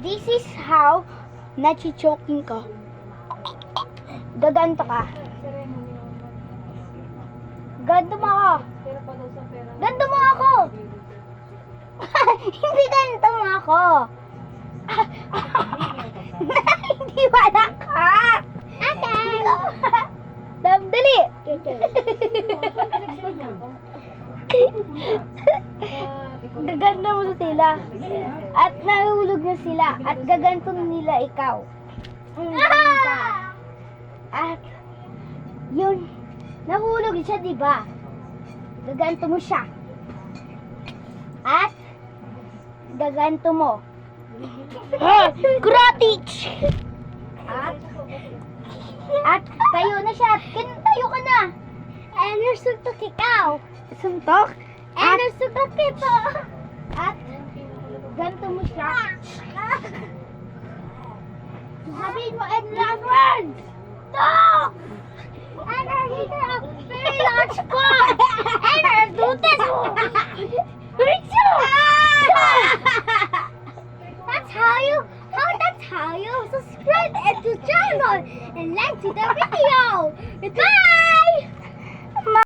This is how nachichoking ka. Gaganto ka. Ganto mo ako. Ganto mo ako. Hindi ganto mo ako. Hindi wala ka. Okay. Dali. Gaganda mo sa sila. At nahulog na sila. At gaganto nila ikaw. At yun, nahulog siya, diba? Gaganto mo siya. At gaganto mo. Grotich! At tayo na siya. Tayo ka na. Ano suntok ikaw? Suntok? Ano suntok ito? At ganto mo siya. Sabihin mo, and last words! Stop! And I hit her a very large spot! And I do this! That's how you subscribe to the channel and like to the video! Bye!